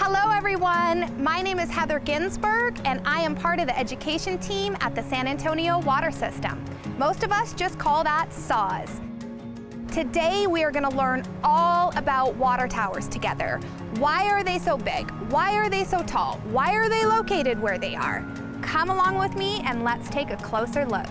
Hello everyone, my name is Heather Ginsberg and I am part of the education team at the San Antonio Water System. Most of us just call that SAWS. Today we are going to learn all about water towers together. Why are they so big? Why are they so tall? Why are they located where they are? Come along with me and let's take a closer look.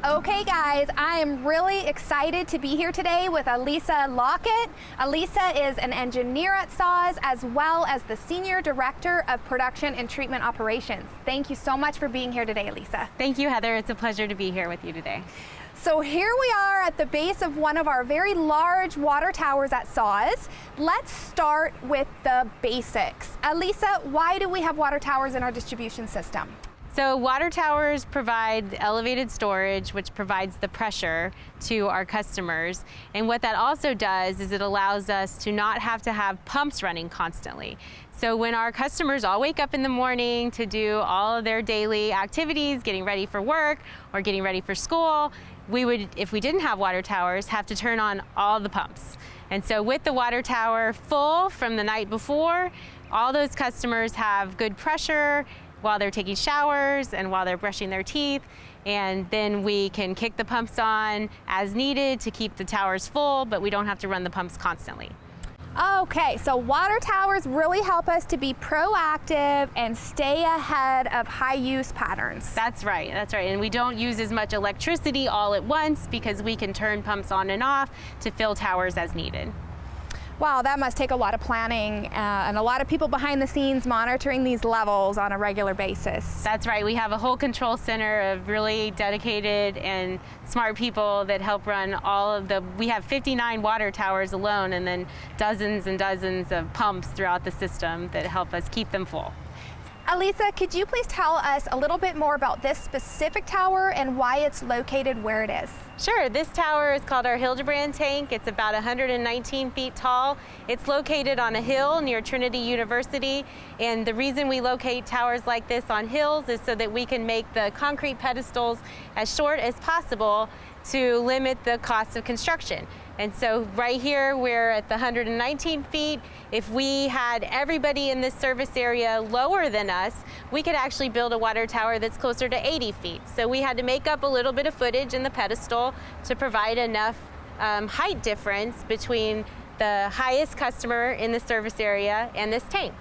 Okay guys, I am really excited to be here today with Elisa Lockett. Elisa is an engineer at SAWS as well as the Senior Director of Production and Treatment Operations. Thank you so much for being here today, Elisa. Thank you, Heather. It's a pleasure to be here with you today. So here we are at the base of one of our very large water towers at SAWS. Let's start with the basics. Elisa, why do we have water towers in our distribution system? So water towers provide elevated storage, which provides the pressure to our customers. And what that also does is it allows us to not have to have pumps running constantly. So when our customers all wake up in the morning to do all of their daily activities, getting ready for work or getting ready for school, we would, if we didn't have water towers, have to turn on all the pumps. And so with the water tower full from the night before, all those customers have good pressure while they're taking showers and while they're brushing their teeth, and then we can kick the pumps on as needed to keep the towers full, but we don't have to run the pumps constantly. Okay, so water towers really help us to be proactive and stay ahead of high use patterns. That's right, and we don't use as much electricity all at once because we can turn pumps on and off to fill towers as needed. Wow, that must take a lot of planning and a lot of people behind the scenes monitoring these levels on a regular basis. That's right. We have a whole control center of really dedicated and smart people that help run all of the, we have 59 water towers alone and then dozens and dozens of pumps throughout the system that help us keep them full. Elisa, could you please tell us a little bit more about this specific tower and why it's located where it is? Sure, this tower is called our Hildbrand Tank. It's about 119 feet tall. It's located on a hill near Trinity University, and the reason we locate towers like this on hills is so that we can make the concrete pedestals as short as possible to limit the cost of construction. And so right here, we're at the 119 feet. If we had everybody in this service area lower than us, we could actually build a water tower that's closer to 80 feet. So we had to make up a little bit of footage in the pedestal to provide enough height difference between the highest customer in the service area and this tank.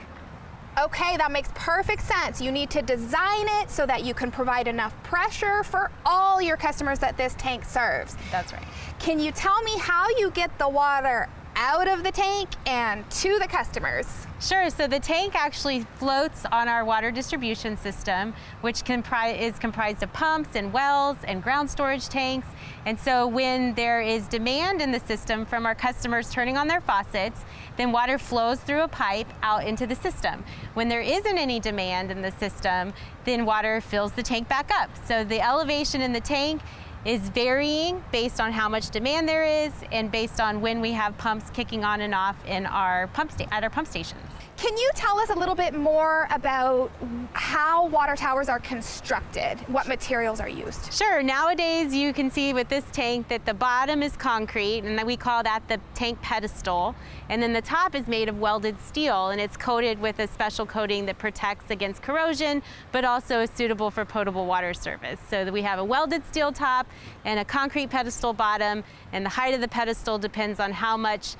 Okay, that makes perfect sense. You need to design it so that you can provide enough pressure for all your customers that this tank serves. That's right. Can you tell me how you get the water out of the tank and to the customers? Sure, so the tank actually floats on our water distribution system, which is comprised of pumps and wells and ground storage tanks. And so when there is demand in the system from our customers turning on their faucets, then water flows through a pipe out into the system. When there isn't any demand in the system, then water fills the tank back up. So the elevation in the tank is varying based on how much demand there is and based on when we have pumps kicking on and off in our at our pump stations. Can you tell us a little bit more about how water towers are constructed? What materials are used? Sure. Nowadays, you can see with this tank that the bottom is concrete, and then we call that the tank pedestal. And then the top is made of welded steel, and it's coated with a special coating that protects against corrosion, but also is suitable for potable water service. So that we have a welded steel top and a concrete pedestal bottom, and the height of the pedestal depends on how much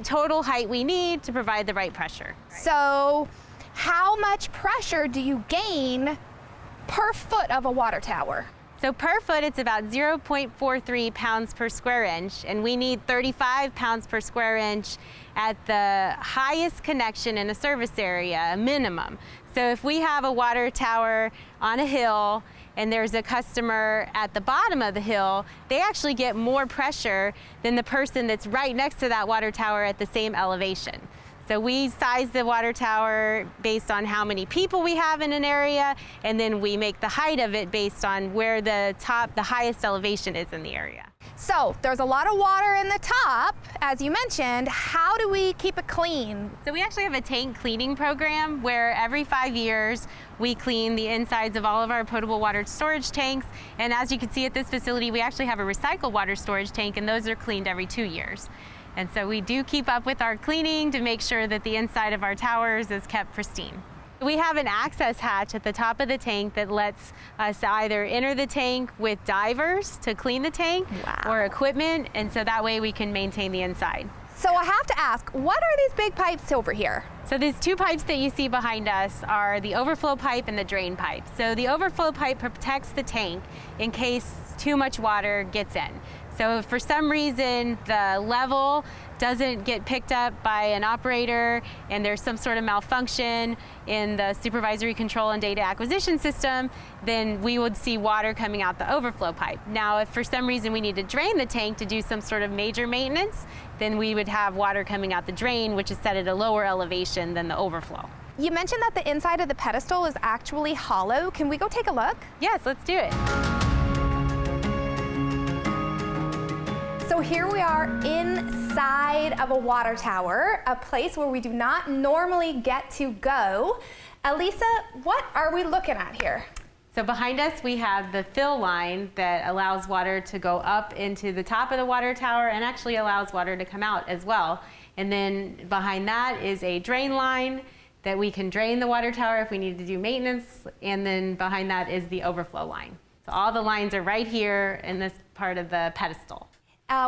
total height we need to provide the right pressure. So how much pressure do you gain per foot of a water tower? So per foot, it's about 0.43 pounds per square inch, and we need 35 pounds per square inch at the highest connection in a service area, a minimum. So if we have a water tower on a hill and there's a customer at the bottom of the hill, they actually get more pressure than the person that's right next to that water tower at the same elevation. So we size the water tower based on how many people we have in an area, and then we make the height of it based on where the highest elevation is in the area. So there's a lot of water in the top, as you mentioned. How do we keep it clean? So we actually have a tank cleaning program where every 5 years we clean the insides of all of our potable water storage tanks. And as you can see at this facility, we actually have a recycled water storage tank, and those are cleaned every 2 years. And so we do keep up with our cleaning to make sure that the inside of our towers is kept pristine. We have an access hatch at the top of the tank that lets us either enter the tank with divers to clean the tank or equipment, and so that way we can maintain the inside. So I have to ask, what are these big pipes over here? So these two pipes that you see behind us are the overflow pipe and the drain pipe. So the overflow pipe protects the tank in case too much water gets in. So if for some reason the level doesn't get picked up by an operator and there's some sort of malfunction in the supervisory control and data acquisition system, then we would see water coming out the overflow pipe. Now, if for some reason we need to drain the tank to do some sort of major maintenance, then we would have water coming out the drain, which is set at a lower elevation than the overflow. You mentioned that the inside of the pedestal is actually hollow. Can we go take a look? Yes, let's do it. So here we are inside of a water tower, a place where we do not normally get to go. Elisa, what are we looking at here? So behind us we have the fill line that allows water to go up into the top of the water tower and actually allows water to come out as well. And then behind that is a drain line that we can drain the water tower if we need to do maintenance. And then behind that is the overflow line. So all the lines are right here in this part of the pedestal.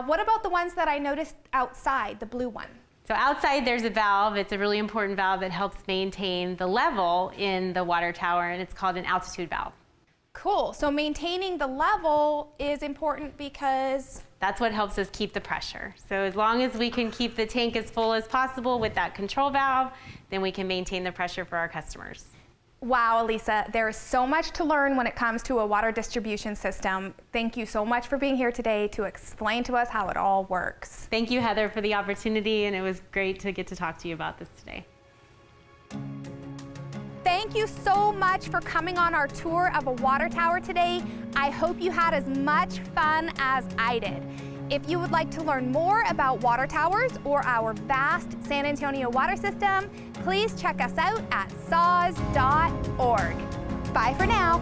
What about the ones that I noticed outside, the blue one? So outside there's a valve. It's a really important valve that helps maintain the level in the water tower, and it's called an altitude valve. Cool. So maintaining the level is important because... That's what helps us keep the pressure. So as long as we can keep the tank as full as possible with that control valve, then we can maintain the pressure for our customers. Wow, Elisa, there is so much to learn when it comes to a water distribution system. Thank you so much for being here today to explain to us how it all works. Thank you, Heather, for the opportunity, and it was great to get to talk to you about this today. Thank you so much for coming on our tour of a water tower today. I hope you had as much fun as I did. If you would like to learn more about water towers or our vast San Antonio water system, please check us out at saws.org. Bye for now.